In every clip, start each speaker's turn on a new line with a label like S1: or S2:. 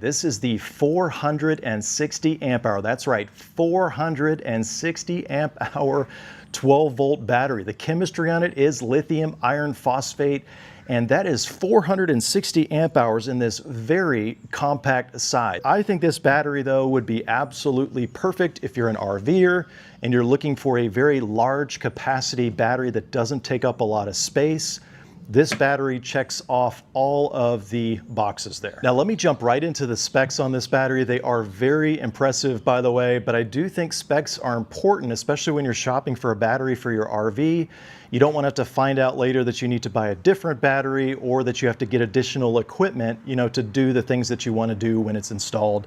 S1: This is the 460 amp hour. That's right, 460 amp hour 12 volt battery. The chemistry on it is lithium iron phosphate, and that is 460 amp hours in this very compact size. I think this battery though would be absolutely perfect if you're an RVer and you're looking for a very large capacity battery that doesn't take up a lot of space. This battery checks off all of the boxes there. Now let me jump right into the specs on this battery. They are very impressive, by the way, but I do think specs are important, especially when you're shopping for a battery for your RV. You don't want to have to find out later that you need to buy a different battery or that you have to get additional equipment, to do the things that you want to do when it's installed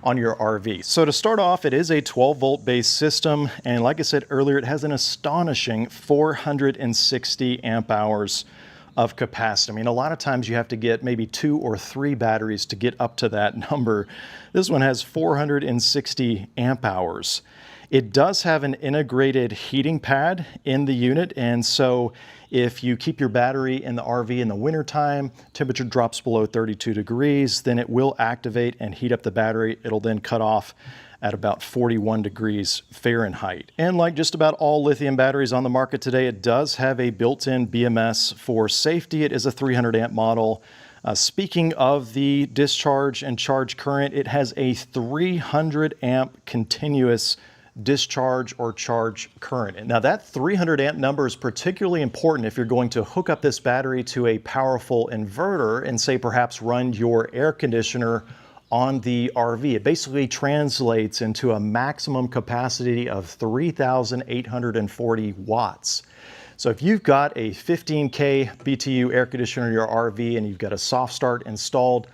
S1: on your RV. So to start off, it is a 12 volt based system. And like I said earlier, it has an astonishing 460 amp hours of capacity. I mean, a lot of times you have to get maybe 2 or 3 batteries to get up to that number. This one has 460 amp hours. It does have an integrated heating pad in the unit, and so if you keep your battery in the RV in the wintertime, temperature drops below 32 degrees, then it will activate and heat up the battery. It'll then cut off at about 41 degrees Fahrenheit. And like just about all lithium batteries on the market today, it does have a built-in BMS for safety. It is a 300 amp model. Speaking of the discharge and charge current, it has a 300 amp continuous discharge or charge current. Now that 300 amp number is particularly important if you're going to hook up this battery to a powerful inverter and say perhaps run your air conditioner on the RV. It basically translates into a maximum capacity of 3,840 watts. So if you've got a 15K BTU air conditioner in your RV and you've got a soft start installed,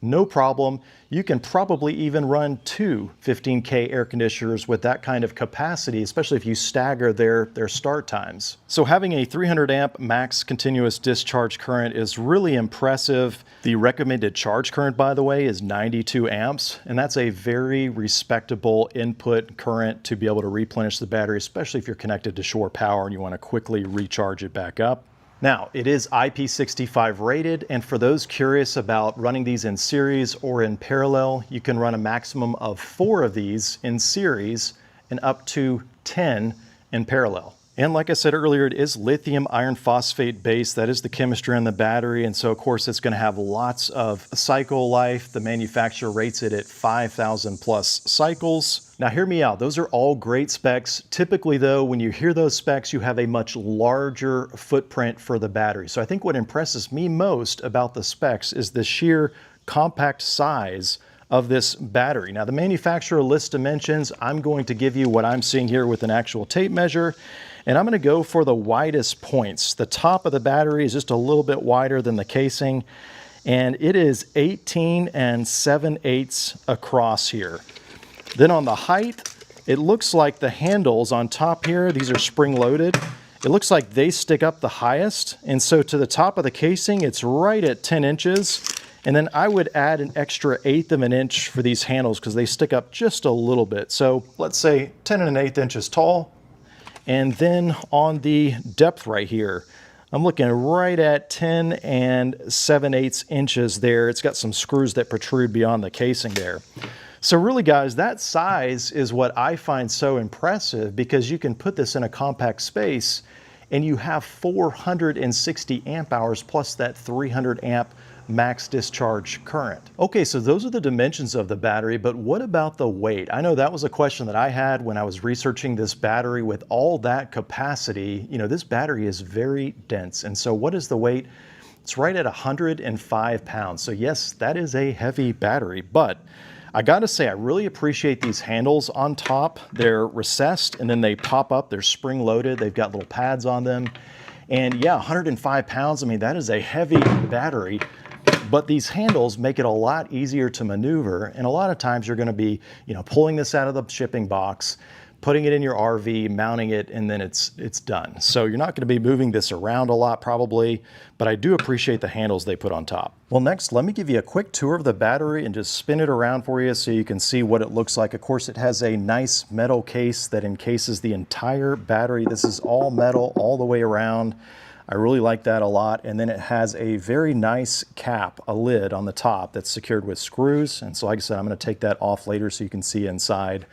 S1: no problem. You can probably even run 2 15K air conditioners with that kind of capacity, especially if you stagger their start times. So having a 300 amp max continuous discharge current is really impressive. The recommended charge current, by the way, is 92 amps, and that's a very respectable input current to be able to replenish the battery, especially if you're connected to shore power and you want to quickly recharge it back up. Now, it is IP65 rated, and for those curious about running these in series or in parallel, you can run a maximum of 4 of these in series and up to 10 in parallel. And like I said earlier, it is lithium iron phosphate based. That is the chemistry on the battery, and so of course it's going to have lots of cycle life. The manufacturer rates it at 5,000 plus cycles. Now hear me out, those are all great specs. Typically though, when you hear those specs, you have a much larger footprint for the battery. So I think what impresses me most about the specs is the sheer compact size of this battery. Now the manufacturer lists dimensions. I'm going to give you what I'm seeing here with an actual tape measure, and I'm going to go for the widest points. The top of the battery is just a little bit wider than the casing, and it is 18 7/8 across here. Then on the height, it looks like the handles on top here, these are spring loaded. It looks like they stick up the highest, and so to the top of the casing, it's right at 10 inches. And then I would add an extra 1/8 of an inch for these handles because they stick up just a little bit. So let's say 10 1/8 inches tall. And then on the depth right here, I'm looking right at 10 7/8 inches there. It's got some screws that protrude beyond the casing there. So really guys, that size is what I find so impressive because you can put this in a compact space and you have 460 amp hours plus that 300 amp max discharge current. Okay, so those are the dimensions of the battery, but what about the weight? I know that was a question that I had when I was researching this battery. With all that capacity, this battery is very dense. And so what is the weight? It's right at 105 pounds. So yes, that is a heavy battery, but I gotta say, I really appreciate these handles on top. They're recessed and then they pop up. They're spring loaded. They've got little pads on them. And yeah, 105 pounds, I mean, that is a heavy battery. But these handles make it a lot easier to maneuver, and a lot of times you're going to be, pulling this out of the shipping box, putting it in your RV, mounting it, and then it's done. So you're not going to be moving this around a lot probably, but I do appreciate the handles they put on top. Well, next, let me give you a quick tour of the battery and just spin it around for you so you can see what it looks like. Of course, it has a nice metal case that encases the entire battery. This is all metal all the way around. I really like that a lot. And then it has a very nice cap, a lid on the top that's secured with screws. And so like I said, I'm going to take that off later so you can see inside.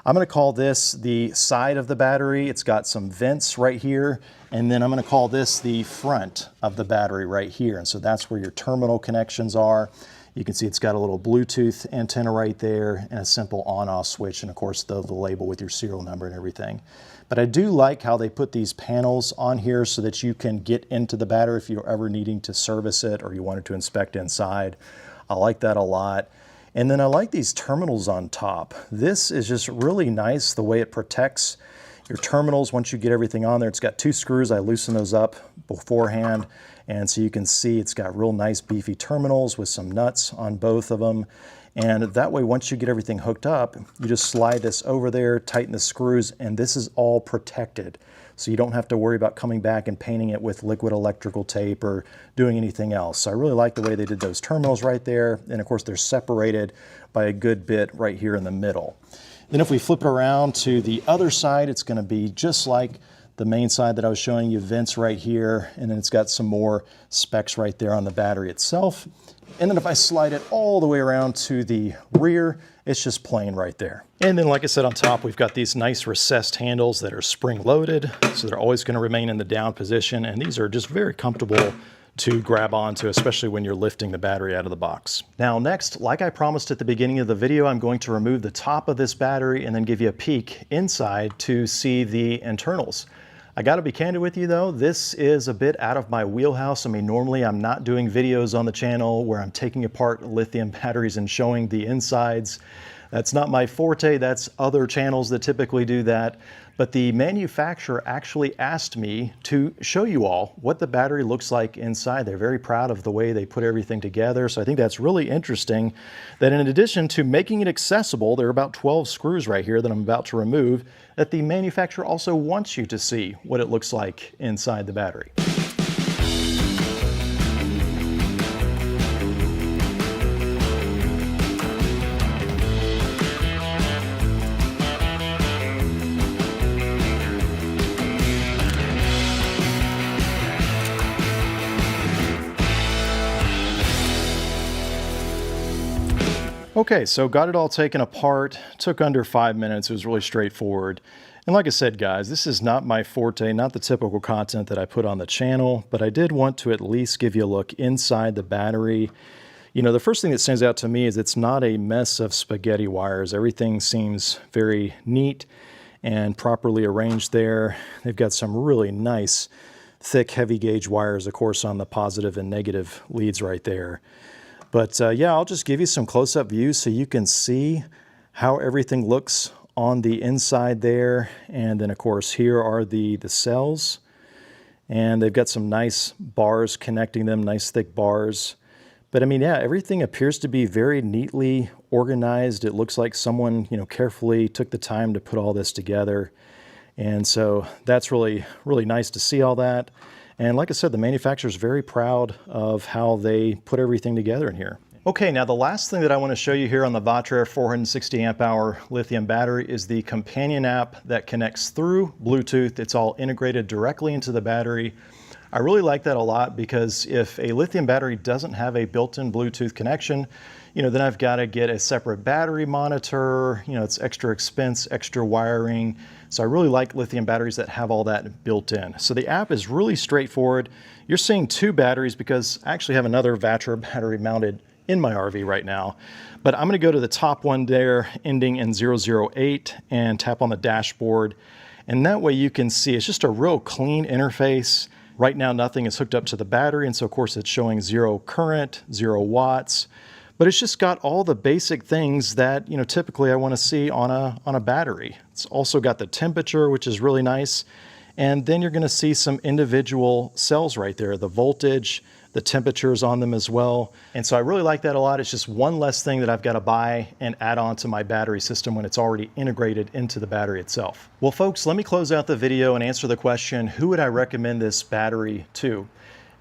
S1: I'm going to call this the side of the battery. It's got some vents right here. And then I'm going to call this the front of the battery right here. And so that's where your terminal connections are. You can see it's got a little Bluetooth antenna right there and a simple on-off switch, and of course the label with your serial number and everything. But I do like how they put these panels on here so that you can get into the battery if you're ever needing to service it or you wanted to inspect inside. I like that a lot. And then I like these terminals on top. This is just really nice, the way it protects your terminals once you get everything on there. It's got 2 screws. I loosened those up beforehand. And so you can see it's got real nice beefy terminals with some nuts on both of them. And that way, once you get everything hooked up, you just slide this over there, tighten the screws, and this is all protected. So you don't have to worry about coming back and painting it with liquid electrical tape or doing anything else. So I really like the way they did those terminals right there. And of course, they're separated by a good bit right here in the middle. Then if we flip it around to the other side, it's going to be just like the main side that I was showing you, vents right here, and then it's got some more specs right there on the battery itself. And then if I slide it all the way around to the rear, it's just plain right there. And then like I said, on top, we've got these nice recessed handles that are spring loaded, so they're always going to remain in the down position, and these are just very comfortable to grab onto, especially when you're lifting the battery out of the box. Now next, like I promised at the beginning of the video, I'm going to remove the top of this battery and then give you a peek inside to see the internals. I gotta be candid with you though, this is a bit out of my wheelhouse. I mean, normally I'm not doing videos on the channel where I'm taking apart lithium batteries and showing the insides. That's not my forte, that's other channels that typically do that. But the manufacturer actually asked me to show you all what the battery looks like inside. They're very proud of the way they put everything together. So I think that's really interesting that in addition to making it accessible, there are about 12 screws right here that I'm about to remove, that the manufacturer also wants you to see what it looks like inside the battery. Okay, so got it all taken apart, took under 5 minutes, it was really straightforward. And like I said, guys, this is not my forte, not the typical content that I put on the channel, but I did want to at least give you a look inside the battery. You know, the first thing that stands out to me is it's not a mess of spaghetti wires. Everything seems very neat and properly arranged there. They've got some really nice, thick, heavy gauge wires, of course, on the positive and negative leads right there. But yeah, I'll just give you some close-up views so you can see how everything looks on the inside there. And then of course, here are the cells. And they've got some nice bars connecting them, nice thick bars. But I mean, yeah, everything appears to be very neatly organized. It looks like someone, you know, carefully took the time to put all this together. And so that's really, really nice to see all that. And like I said, the manufacturer is very proud of how they put everything together in here. Okay, now the last thing that I want to show you here on the Vatrer 460 amp hour lithium battery is the companion app that connects through Bluetooth. It's all integrated directly into the battery. I really like that a lot because if a lithium battery doesn't have a built-in Bluetooth connection, you know, then I've got to get a separate battery monitor, you know, it's extra expense, extra wiring. So I really like lithium batteries that have all that built in. So the app is really straightforward. You're seeing 2 batteries because I actually have another Vatrer battery mounted in my RV right now. But I'm gonna go to the top one there, ending in 008, and tap on the dashboard. And that way you can see it's just a real clean interface. Right now, nothing is hooked up to the battery. And so of course it's showing 0 current, 0 watts. But it's just got all the basic things that, you know, typically I want to see on a battery. It's also got the temperature, which is really nice. And then you're going to see some individual cells right there, the voltage, the temperatures on them as well. And so I really like that a lot. It's just one less thing that I've got to buy and add on to my battery system when it's already integrated into the battery itself. Well, folks, let me close out the video and answer the question, who would I recommend this battery to?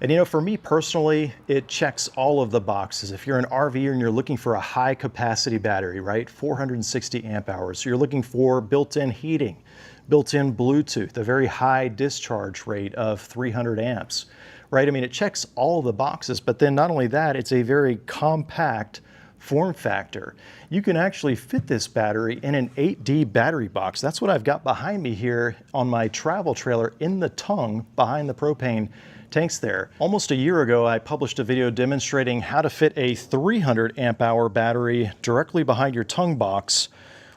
S1: And you know, for me personally, it checks all of the boxes. If you're an RVer and you're looking for a high capacity battery, right? 460 amp hours. So you're looking for built-in heating, built-in Bluetooth, a very high discharge rate of 300 amps, right? I mean, it checks all the boxes, but then not only that, it's a very compact form factor. You can actually fit this battery in an 8D battery box. That's what I've got behind me here on my travel trailer in the tongue behind the propane tanks there. Almost a year ago, I published a video demonstrating how to fit a 300 amp hour battery directly behind your tongue box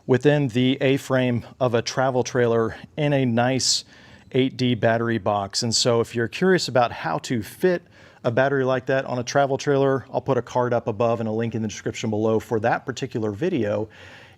S1: within the A-frame of a travel trailer in a nice 8D battery box. And so if you're curious about how to fit a battery like that on a travel trailer, I'll put a card up above and a link in the description below for that particular video.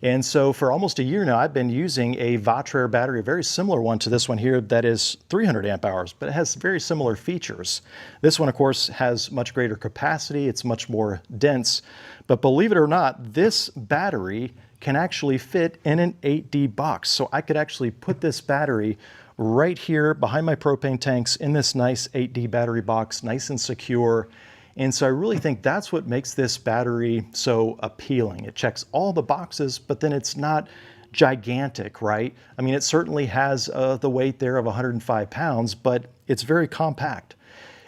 S1: And so for almost a year now, I've been using a Vatrer battery, a very similar one to this one here that is 300 amp hours, but it has very similar features. This one, of course, has much greater capacity. It's much more dense. But believe it or not, this battery can actually fit in an 8D box. So I could actually put this battery right here behind my propane tanks in this nice 8D battery box, nice and secure. And so I really think that's what makes this battery so appealing. It checks all the boxes, but then it's not gigantic, right? I mean, it certainly has the weight there of 105 pounds, but it's very compact.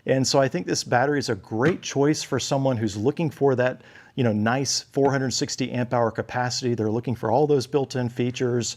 S1: And so I think this battery is a great choice for someone who's looking for that, you know, nice 460 amp hour capacity. They're looking for all those built-in features.